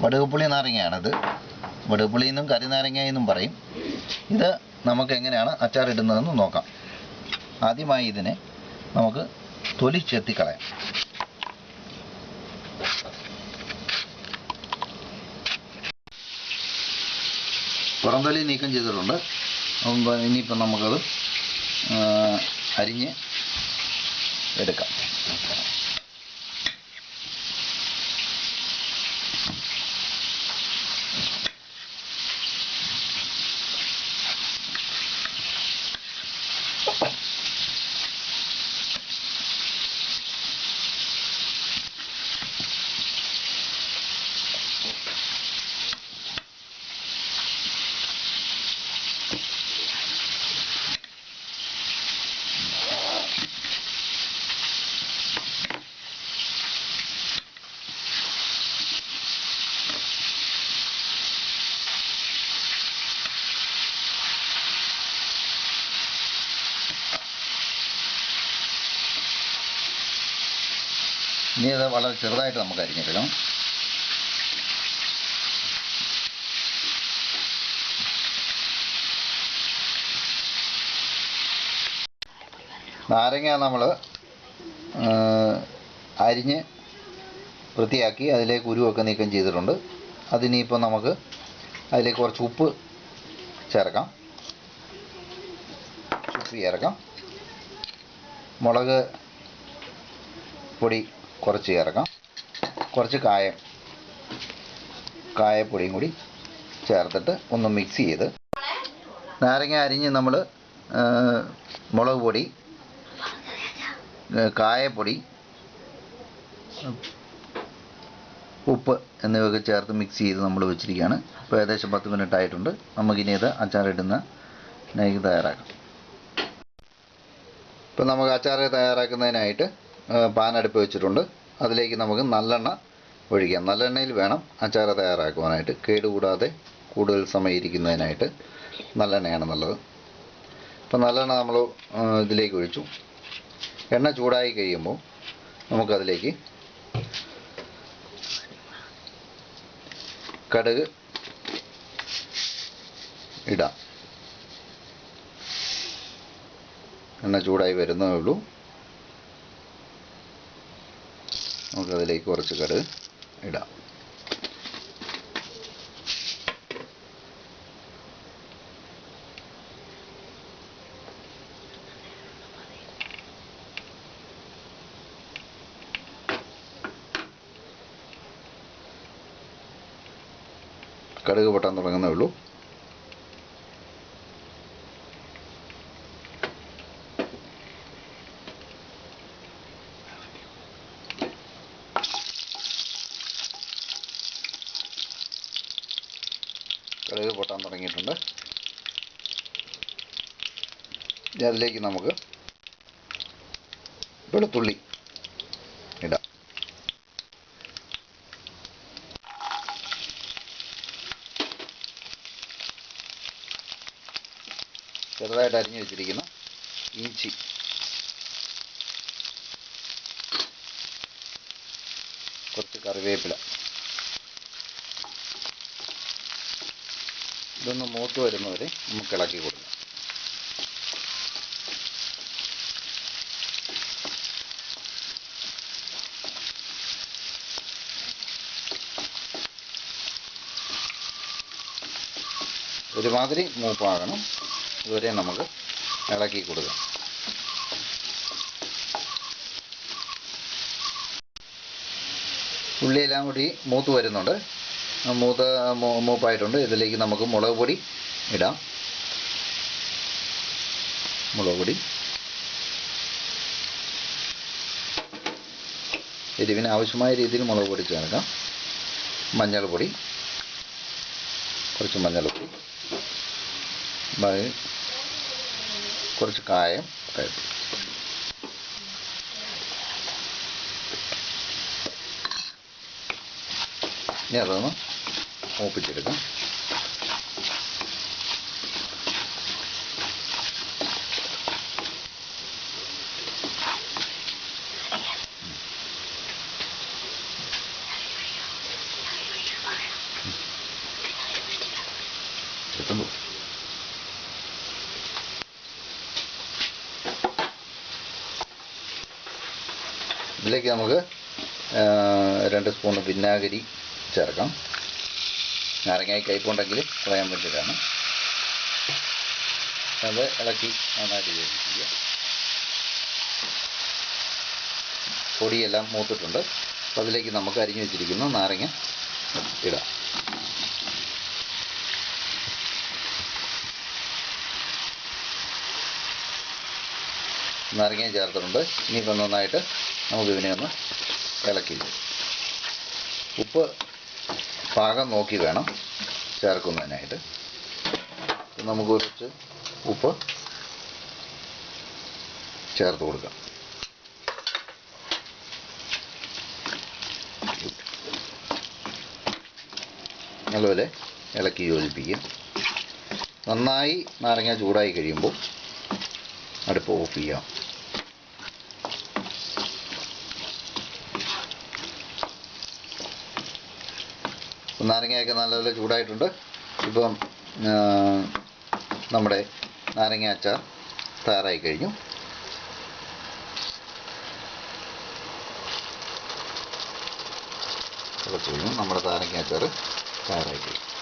വടുകപ്പുളി നാരങ്ങയാണിത്. വടുകപ്പുളി എന്നും കരിനാരങ്ങ എന്നും പറയും. ഇത് നമുക്ക് എങ്ങനെയാണ് അച്ചാറിടുന്നതെന്ന് നോക്കാം. ആദ്യമായി ഇതിനെ നമുക്ക് തൊലി ചെത്തിക്കളയാം. പുറംതൊലി നീക്കം ചെയ്തിട്ടുണ്ട്. ഇനിയിപ്പം നമുക്കത് അരിഞ്ഞ് എടുക്കാം. ഇനി അത് വളരെ ചെറുതായിട്ട് നമുക്ക് അരിഞ്ഞെടുക്കണം. നാരങ്ങ നമ്മൾ അരിഞ്ഞ് വൃത്തിയാക്കി അതിലേക്ക് കുരുവൊക്കെ നീക്കം ചെയ്തിട്ടുണ്ട്. അതിനിപ്പോൾ നമുക്ക് അതിലേക്ക് കുറച്ച് ഉപ്പ് ചേർക്കാം. ഉപ്പ് ചേർക്കാം. മുളക് പൊടി കുറച്ച് ചേർക്കാം. കുറച്ച് കായപ്പൊടിയും കൂടി ചേർത്തിട്ട് ഒന്ന് മിക്സ് ചെയ്ത്, നാരങ്ങ അരിഞ്ഞ് നമ്മൾ മുളക് പൊടി, കായപ്പൊടി, ഉപ്പ് എന്നിവയൊക്കെ ചേർത്ത് മിക്സ് ചെയ്ത് നമ്മൾ വെച്ചിരിക്കുകയാണ്. ഇപ്പോൾ ഏകദേശം 10 മിനിറ്റ് ആയിട്ടുണ്ട്. നമുക്കിനി ഇത് അച്ചാറിടുന്ന നെയ്യ് തയ്യാറാക്കാം. ഇപ്പം നമുക്ക് അച്ചാർ തയ്യാറാക്കുന്നതിനായിട്ട് പാൻ അടുപ്പ് വെച്ചിട്ടുണ്ട്. അതിലേക്ക് നമുക്ക് നല്ലെണ്ണ ഒഴിക്കാം. നല്ലെണ്ണയിൽ വേണം അച്ചാർ തയ്യാറാക്കുവാനായിട്ട്. കേടുകൂടാതെ കൂടുതൽ സമയം ഇരിക്കുന്നതിനായിട്ട് നല്ലെണ്ണയാണ് നല്ലത്. ഇപ്പം നല്ലെണ്ണ നമ്മൾ ഇതിലേക്ക് ഒഴിച്ചു. എണ്ണ ചൂടായി കഴിയുമ്പോൾ നമുക്കതിലേക്ക് കടുക് ഇടാം. എണ്ണ ചൂടായി വരുന്നതേ ഉള്ളൂ. നമുക്കതിലേക്ക് കുറച്ച് കടുക് ഇടാം. കടുക് പൊട്ടാൻ തുടങ്ങുന്നേ ഉള്ളൂ. കടുക് പൊട്ടാൻ തുടങ്ങിയിട്ടുണ്ട്. ഇനി അതിലേക്ക് നമുക്ക് വെളുത്തുള്ളി ഇടാം. ചെറുതായിട്ട് അരിഞ്ഞു വെച്ചിരിക്കുന്ന ഇഞ്ചി, കുറച്ച് കറിവേപ്പില, ഇതൊന്ന് മൂത്ത് വരുന്നവരെ നമുക്ക് ഇളക്കി കൊടുക്കാം. ഒരുമാതിരി മൂപ്പാകണം. ഇതുവരെ നമുക്ക് ഇളക്കി കൊടുക്കാം. ഉള്ളിയെല്ലാം കൂടി മൂത്ത് വരുന്നുണ്ട്. മൂപ്പായിട്ടുണ്ട്. ഇതിലേക്ക് നമുക്ക് മുളക് പൊടി ഇടാം. മുളക് പൊടി, എരിവിന് ആവശ്യമായ രീതിയിൽ മുളക് പൊടി ചേർക്കാം. മഞ്ഞൾപ്പൊടി, കുറച്ച് മഞ്ഞൾപ്പൊടി, കുറച്ച് കായപ്പൊടി. ഇനി അതൊന്ന് മൂപ്പിച്ചെടുക്കാം. ഇതിലേക്ക് നമുക്ക് 2 സ്പൂൺ വിനാഗിരി ചേർക്കാം. നാരങ്ങായി കയ്പുണ്ടെങ്കിൽ കളയാൻ വേണ്ടിയിട്ടാണ്. അത് ഇളക്കി നന്നായിട്ട് യോജിപ്പിക്കുക. പൊടിയെല്ലാം മൂത്തിട്ടുണ്ട്. അപ്പോൾ അതിലേക്ക് നമുക്ക് അരിഞ്ഞു വെച്ചിരിക്കുന്ന നാരങ്ങ ഇടാം. നാരങ്ങ ചേർത്തിട്ടുണ്ട്. ഇനിയിപ്പോൾ നന്നായിട്ട് നമുക്ക് ഇതിനെ ഒന്ന് ഇളക്കി. ഉപ്പ് പാകം നോക്കി വേണം ചേർക്കുന്നതിനായിട്ട്. നമുക്ക് കുറച്ച് ഉപ്പ് ചേർത്ത് കൊടുക്കാം. നല്ലപോലെ ഇളക്കി യോജിപ്പിക്കുക. നന്നായി നാരങ്ങ ചൂടായി കഴിയുമ്പോൾ അടുപ്പ് ഓഫ് ചെയ്യാം. നാരങ്ങയൊക്കെ നല്ലപോലെ ചൂടായിട്ടുണ്ട്. ഇപ്പം നമ്മുടെ നാരങ്ങ അച്ചാർ തയ്യാറായി കഴിഞ്ഞു. നമ്മുടെ നാരങ്ങ അച്ചാർ തയ്യാറായി കഴിഞ്ഞു.